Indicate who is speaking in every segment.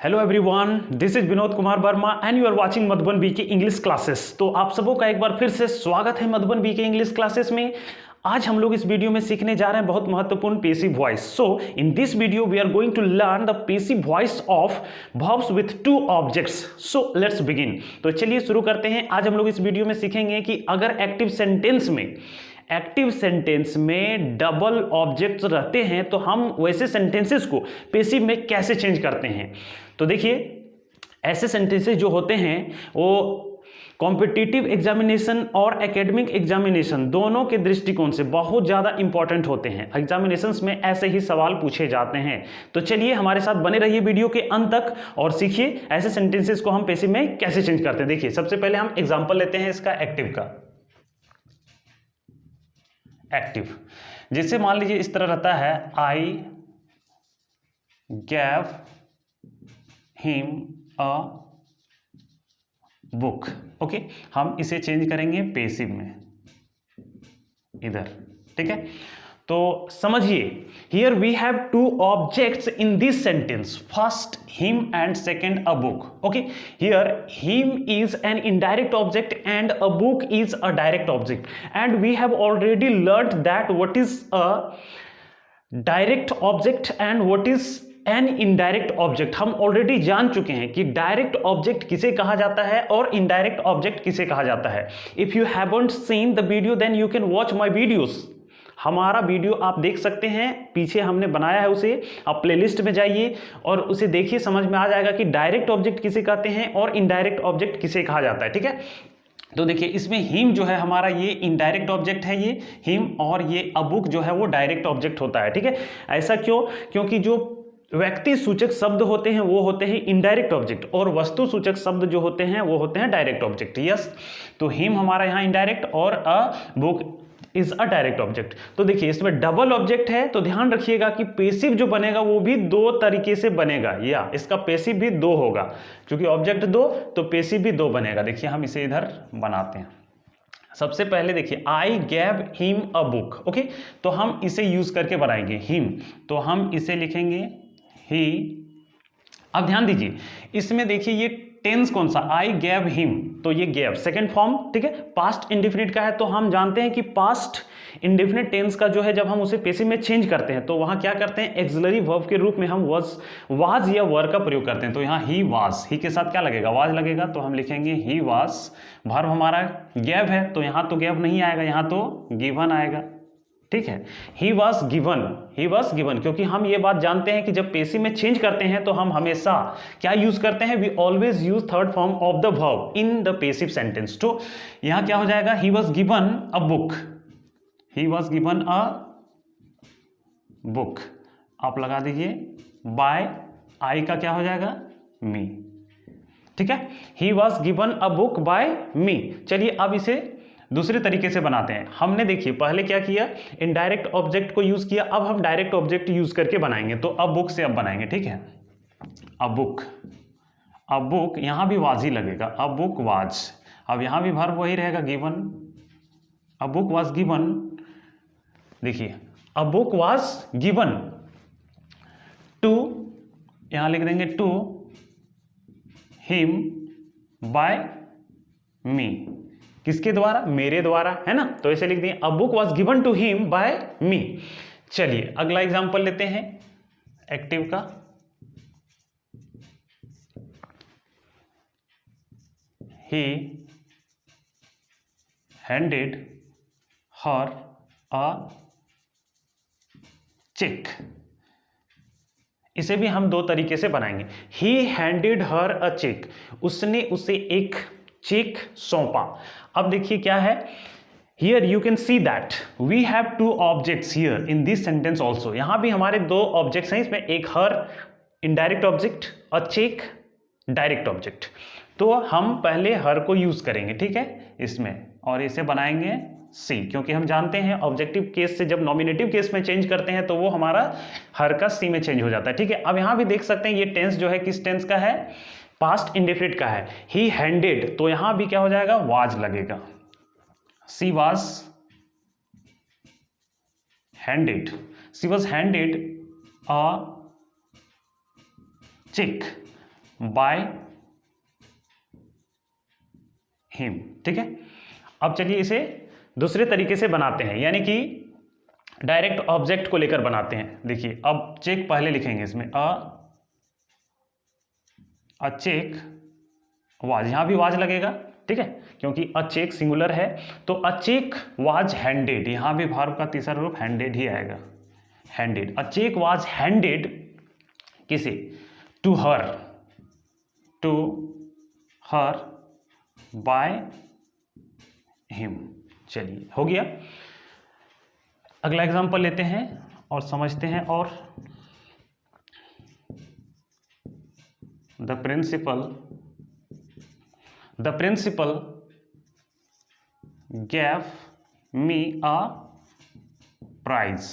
Speaker 1: Hello everyone, this is Vinod Kumar Verma and you are watching Madhuban BK English classes. तो आप सबों का एक बार फिर से स्वागत है मधुबन बीके इंग्लिश क्लासेस में। आज हम लोग इस वीडियो में सीखने जा रहे हैं बहुत महत्वपूर्ण passive voice. So in this video we are going to learn the passive voice of verbs with two objects. So let's begin. तो चलिए शुरू करते हैं। आज हम लोग इस वीडियो में सीखेंगे कि अगर एक्टिव सेंटेंस में डबल ऑब्जेक्ट्स रहते हैं तो हम वैसे सेंटेंसेस को पेसिव में कैसे चेंज करते हैं। तो देखिए, ऐसे सेंटेंसेस जो होते हैं वो कॉम्पिटिटिव एग्जामिनेशन और एकेडमिक एग्जामिनेशन दोनों के दृष्टिकोण से बहुत ज़्यादा इंपॉर्टेंट होते हैं। एग्जामिनेशंस में ऐसे ही सवाल पूछे जाते हैं। तो चलिए हमारे साथ बने रहिए वीडियो के अंत तक और सीखिए ऐसे सेंटेंसेस को हम पेसिव में कैसे चेंज करते हैं। देखिए, सबसे पहले हम एग्जाम्पल लेते हैं इसका एक्टिव का। एक्टिव जैसे मान लीजिए इस तरह रहता है, I gave him a book. Okay, हम इसे चेंज करेंगे पेसिव में इधर, ठीक है। तो समझिए, here we have two objects in this sentence, first him and second a book. Okay, here him is an indirect object and a book is a direct object and we have already learned that what is a direct object and what is an indirect object. हम already जान चुके हैं कि direct object किसे कहा जाता है और इनडायरेक्ट ऑब्जेक्ट किसे कहा जाता है। If you haven't seen the video then you can watch my videos. हमारा वीडियो आप देख सकते हैं, पीछे हमने बनाया है उसे, आप प्लेलिस्ट में जाइए और उसे देखिए, समझ में आ जाएगा कि डायरेक्ट ऑब्जेक्ट किसे कहते हैं और इनडायरेक्ट ऑब्जेक्ट किसे कहा जाता है, ठीक है। तो देखिए, इसमें हिम जो है हमारा ये इनडायरेक्ट ऑब्जेक्ट है, ये हिम, और ये अ बुक जो है वो डायरेक्ट ऑब्जेक्ट होता है, ठीक है। ऐसा क्यों? क्योंकि जो व्यक्ति सूचक शब्द होते हैं वो होते हैं इनडायरेक्ट ऑब्जेक्ट और वस्तु सूचक शब्द जो होते हैं वो होते हैं डायरेक्ट ऑब्जेक्ट। यस, तो हिम हमारा यहाँ इनडायरेक्ट और अ book is a direct object. तो देखिए, इसमें डबल ऑब्जेक्ट है तो ध्यान रखिएगा कि पेसिव जो बनेगा वो भी दो तरीके से बनेगा, या इसका पेसिव भी दो होगा, क्योंकि ऑब्जेक्ट दो तो पेसिव भी दो बनेगा। देखिए, हम इसे इधर बनाते हैं। सबसे पहले देखिए, I gave him a book. Okay, तो हम इसे यूज करके बनाएंगे हिम, तो हम इसे लिखेंगे ही। अब ध्यान दीजिए, इसमें देखिए ये टेंस कौन सा, आई गैव हिम, तो ये गैव सेकंड फॉर्म, ठीक है, पास्ट इंडेफिनिट का है। तो हम जानते हैं कि पास्ट इंडेफिनिट टेंस का जो है जब हम उसे पेसिव में चेंज करते हैं तो वहां क्या करते हैं, एक्सिलरी वर्ब के रूप में हम वाज या वर का प्रयोग करते हैं। तो यहाँ ही वाज, ही के साथ क्या लगेगा, वाज लगेगा, तो हम लिखेंगे ही वाज। वर्ब हमारा गैव है तो यहाँ तो गैव नहीं आएगा, यहाँ तो गिवन आएगा, ठीक है। ही वॉज गिवन, क्योंकि हम ये बात जानते हैं कि जब पेसिव में चेंज करते हैं तो हम हमेशा क्या यूज करते हैं, we always use third form of the verb in the passive sentence. तो यहां क्या हो जाएगा, he was given a book, he was given a book, आप लगा दीजिए बाय, आई का क्या हो जाएगा, मी, ठीक है। He was given a book by me. चलिए अब इसे दूसरे तरीके से बनाते हैं। हमने देखिए पहले क्या किया, इनडायरेक्ट ऑब्जेक्ट को यूज किया, अब हम डायरेक्ट ऑब्जेक्ट यूज करके बनाएंगे। तो अब बुक से अब बनाएंगे, ठीक है। अब बुक यहां भी वाज ही लगेगा, अब बुक वाज। अब यहां भी वर्ब वही रहेगा, गिवन, अब बुक वाज गिवन। देखिए, अब बुक वाज गिवन टू, यहां लिख देंगे टू हिम बाय मी, किसके द्वारा, मेरे द्वारा, है ना। तो ऐसे लिख दिए, a book was given to him by me. चलिए अगला एग्जांपल लेते हैं एक्टिव का। He handed her a cheque. इसे भी हम दो तरीके से बनाएंगे। ही हैंडेड हर अ चेक, उसने उसे एक चेक सौंपा। अब देखिए क्या है, here you can see that we have two objects here in this sentence also. यहां भी हमारे दो ऑब्जेक्ट्स हैं, इसमें एक हर इनडायरेक्ट ऑब्जेक्ट और चेक डायरेक्ट ऑब्जेक्ट। तो हम पहले हर को यूज करेंगे, ठीक है, इसमें, और इसे बनाएंगे सी, क्योंकि हम जानते हैं ऑब्जेक्टिव केस से जब नॉमिनेटिव केस में चेंज करते हैं तो वो हमारा हर का सी में चेंज हो जाता है, ठीक है। अब यहां भी देख सकते हैं ये टेंस जो है किस टेंस का है, पास्ट इंडेफिनिट का है। ही हैंडेड, तो यहां भी क्या हो जाएगा, वाज लगेगा, she was handed, she was handed a cheque. By him. ठीक है, अब चलिए इसे दूसरे तरीके से बनाते हैं, यानी कि डायरेक्ट ऑब्जेक्ट को लेकर बनाते हैं। देखिए अब चेक पहले लिखेंगे इसमें, अ चेक वाज, यहां भी वाज लगेगा, ठीक है, क्योंकि अ चेक सिंगुलर है। तो अ चेक वाज हैंडेड, यहां भी वर्ब का तीसरा रूप हैंडेड ही आएगा, handed. A cheque was handed किसे, to her, to her by him. चलिए हो गया। अगला एग्जांपल लेते हैं और समझते हैं। और the principal gave me a prize।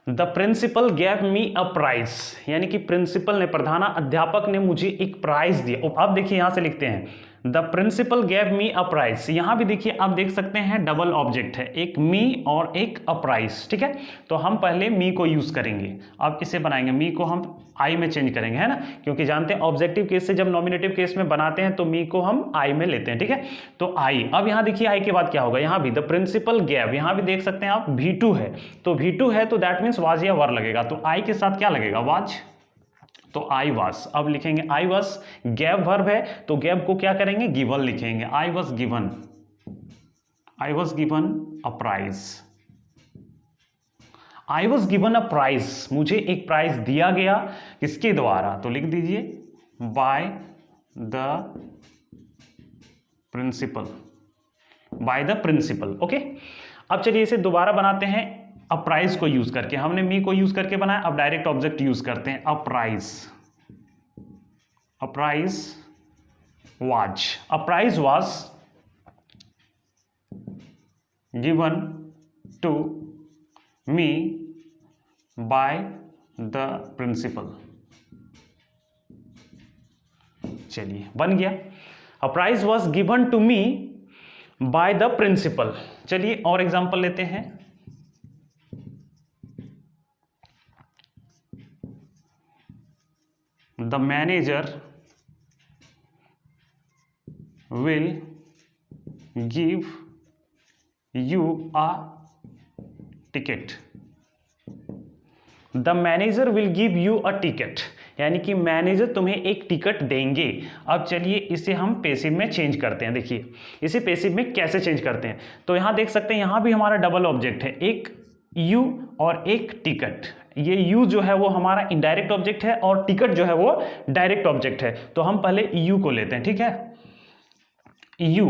Speaker 1: The principal gave me a prize, यानी कि प्रिंसिपल ने, प्रधान अध्यापक ने मुझे एक प्राइज दिया। अब देखिए यहां से लिखते हैं the principal gave me a prize. यहां भी देखिए आप देख सकते हैं डबल ऑब्जेक्ट है, एक मी और एक अ प्राइज। ठीक है, तो हम पहले मी को यूज करेंगे। अब इसे बनाएंगे, मी को हम आई में चेंज करेंगे, है ना, क्योंकि जानते हैं ऑब्जेक्टिव केस से जब नॉमिनेटिव केस में बनाते हैं तो मी को हम आई में लेते हैं। ठीक है, तो आई, अब यहां देखिए आई के बाद क्या होगा, यहां भी द प्रिंसिपल गैव, यहां भी देख सकते हैं आप V2 है, तो V2 है तो दैट मीन्स वाज या वर लगेगा, तो आई के साथ क्या लगेगा, वाज, तो आई वाज। अब लिखेंगे आई वाज, गैव वर्ब है तो गैव को क्या करेंगे, गिवन लिखेंगे। I was given a prize, I was given a prize, मुझे एक प्राइज दिया गया, किसके द्वारा, तो लिख दीजिए बाय द प्रिंसिपल। ओके, अब चलिए इसे दोबारा बनाते हैं अ प्राइज को यूज करके। हमने मी को यूज करके बनाया, अब डायरेक्ट ऑब्जेक्ट यूज करते हैं। A prize was given to me by the principal. चलिए बन गया, a prize was given to me by the principal. चलिए और एग्जांपल लेते हैं। The manager will give you a ticket. The manager will give you a ticket, यानी कि manager तुम्हें एक टिकट देंगे। अब चलिए इसे हम पैसिव में चेंज करते हैं। देखिए इसे पैसिव में कैसे चेंज करते हैं, तो यहां देख सकते हैं यहां भी हमारा डबल ऑब्जेक्ट है, एक यू और एक टिकट। ये यू जो है वो हमारा इनडायरेक्ट ऑब्जेक्ट है और टिकट जो है वो डायरेक्ट ऑब्जेक्ट है। तो हम पहले यू को लेते हैं, ठीक है, यू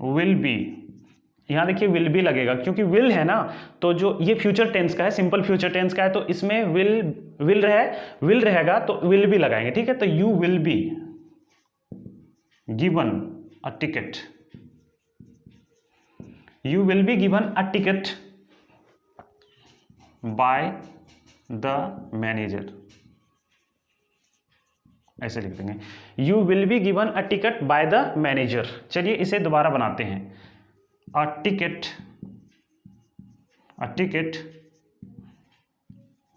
Speaker 1: विल बी, यहां देखिए विल बी लगेगा क्योंकि विल है ना, तो जो ये फ्यूचर टेंस का है, सिंपल फ्यूचर टेंस का है, तो इसमें विल रहेगा तो विल बी लगाएंगे। ठीक है, तो you will be given a ticket, you will be given a ticket bye the manager, ऐसे लिख देंगे, you will be given a ticket bye the manager. चलिए इसे दोबारा बनाते हैं। A ticket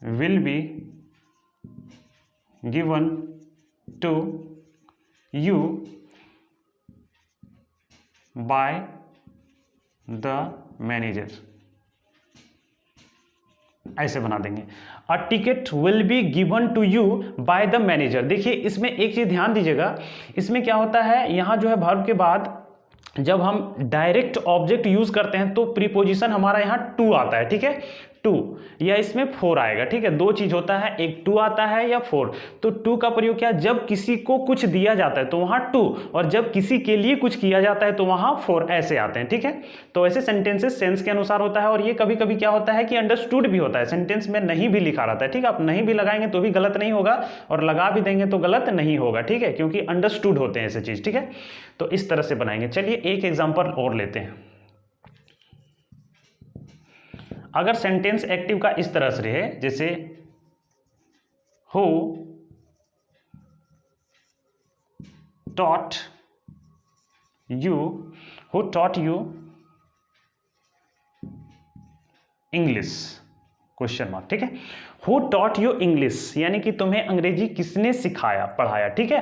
Speaker 1: will be given to you by the manager, ऐसे बना देंगे। A ticket will be given to you by the manager. देखिए इसमें एक चीज ध्यान दीजिएगा, इसमें क्या होता है, यहां जो है वर्ब के बाद जब हम डायरेक्ट ऑब्जेक्ट यूज करते हैं तो प्रीपोजिशन हमारा यहां टू आता है। ठीक है, टू या इसमें फोर आएगा। ठीक है, दो चीज होता है, एक टू आता है या फोर। तो टू का प्रयोग क्या, जब किसी को कुछ दिया जाता है तो वहां टू, और जब किसी के लिए कुछ किया जाता है तो वहां फोर, ऐसे आते हैं। ठीक है, तो ऐसे सेंटेंसेस सेंस के अनुसार होता है। और ये कभी कभी क्या होता है कि अंडरस्टूड भी होता है, सेंटेंस में नहीं भी लिखा रहता है। ठीक है, आप नहीं भी लगाएंगे तो भी गलत नहीं होगा और लगा भी देंगे तो गलत नहीं होगा। ठीक है, क्योंकि अंडरस्टूड होते हैं ऐसे चीज। ठीक है, तो इस तरह से बनाएंगे। चलिए एक एग्जांपल और लेते हैं। अगर सेंटेंस एक्टिव का इस तरह से रहे, जैसे who taught you English, question mark, ठीक है। हु टॉट यू इंग्लिश, यानी कि तुम्हें अंग्रेजी किसने सिखाया, पढ़ाया, ठीक है।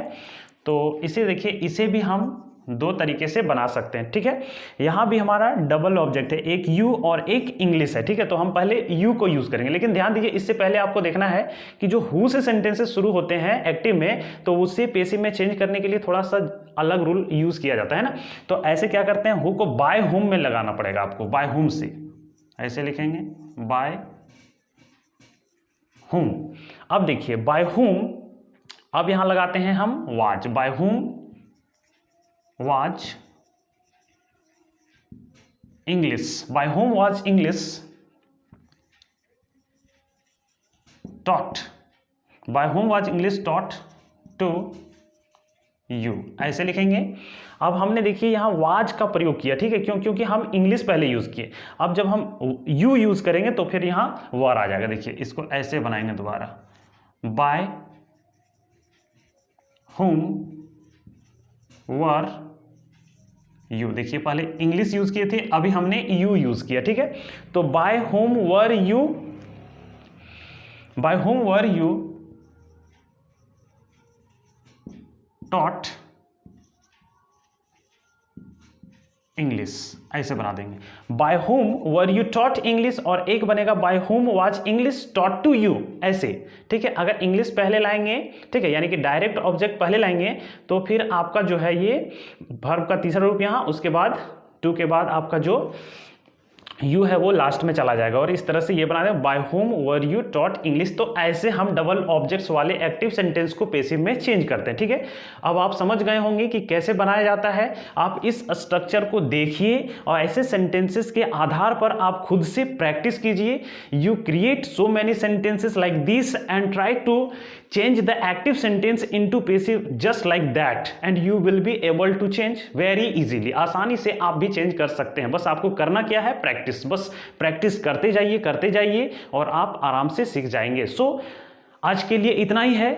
Speaker 1: तो इसे देखिए, इसे भी हम दो तरीके से बना सकते हैं, ठीक है। यहाँ भी हमारा डबल ऑब्जेक्ट है, एक यू और एक इंग्लिश है, ठीक है। तो हम पहले यू को यूज करेंगे, लेकिन ध्यान दीजिए इससे पहले आपको देखना है कि जो हु से सेंटेंसेस शुरू होते हैं एक्टिव में, तो उसे पेसिव में चेंज करने के लिए थोड़ा सा अलग रूल यूज किया जाता है ना। तो ऐसे क्या करते हैं, हु को बाय हुम में लगाना पड़ेगा आपको, बाय हुम से ऐसे लिखेंगे, बाय हुम। अब देखिए बाय हुम, अब यहां लगाते हैं हम was, by whom was English, by whom was English taught, by whom was English taught to you, ऐसे लिखेंगे। अब हमने देखिए यहाँ was का प्रयोग किया, ठीक है, क्यों, क्योंकि हम इंग्लिश पहले यूज किए। अब जब हम you यूज करेंगे तो फिर यहाँ वर आ जाएगा। देखिए इसको ऐसे बनाएंगे दोबारा, by whom वर यू, देखिए पहले इंग्लिश यूज किए थे, अभी हमने यू यूज किया, ठीक है। तो by whom were you, by whom were you taught English, ऐसे बना देंगे। By whom were you taught English, और एक बनेगा by whom was English taught to you, ऐसे, ठीक है। अगर इंग्लिश पहले लाएंगे, ठीक है, यानी कि डायरेक्ट ऑब्जेक्ट पहले लाएंगे, तो फिर आपका जो है ये वर्ब का तीसरा रूप यहाँ, उसके बाद टू के बाद आपका जो यू है वो लास्ट में चला जाएगा, और इस तरह से ये बना दें, by whom were you taught English. तो ऐसे हम डबल ऑब्जेक्ट्स वाले एक्टिव सेंटेंस को पेसिव में चेंज करते हैं, ठीक है। अब आप समझ गए होंगे कि कैसे बनाया जाता है। आप इस स्ट्रक्चर को देखिए और ऐसे सेंटेंसेस के आधार पर आप खुद से प्रैक्टिस कीजिए। You create so many sentences like this and try to change the active sentence into passive just like that and you will be able to change very easily। आसानी से आप भी चेंज कर सकते हैं, बस आपको करना क्या है, प्रैक्टिस। बस प्रैक्टिस करते जाइए और आप आराम से सीख जाएंगे। आज के लिए इतना ही है,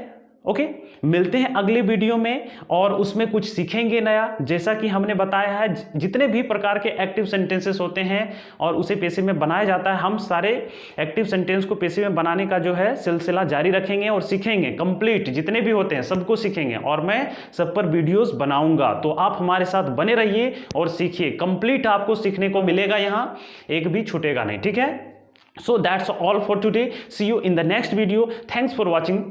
Speaker 1: ओके। मिलते हैं अगले वीडियो में और उसमें कुछ सीखेंगे नया। जैसा कि हमने बताया है, जितने भी प्रकार के एक्टिव सेंटेंसेस होते हैं और उसे पेसिव में बनाया जाता है, हम सारे एक्टिव सेंटेंस को पेसिव में बनाने का जो है सिलसिला जारी रखेंगे और सीखेंगे कंप्लीट, जितने भी होते हैं सबको सीखेंगे, और मैं सब पर वीडियोस बनाऊंगा। तो आप हमारे साथ बने रहिए और सीखिए, कंप्लीट आपको सीखने को मिलेगा, यहाँ एक भी छूटेगा नहीं, ठीक है। So that's all for today. See you in the next video. Thanks for watching.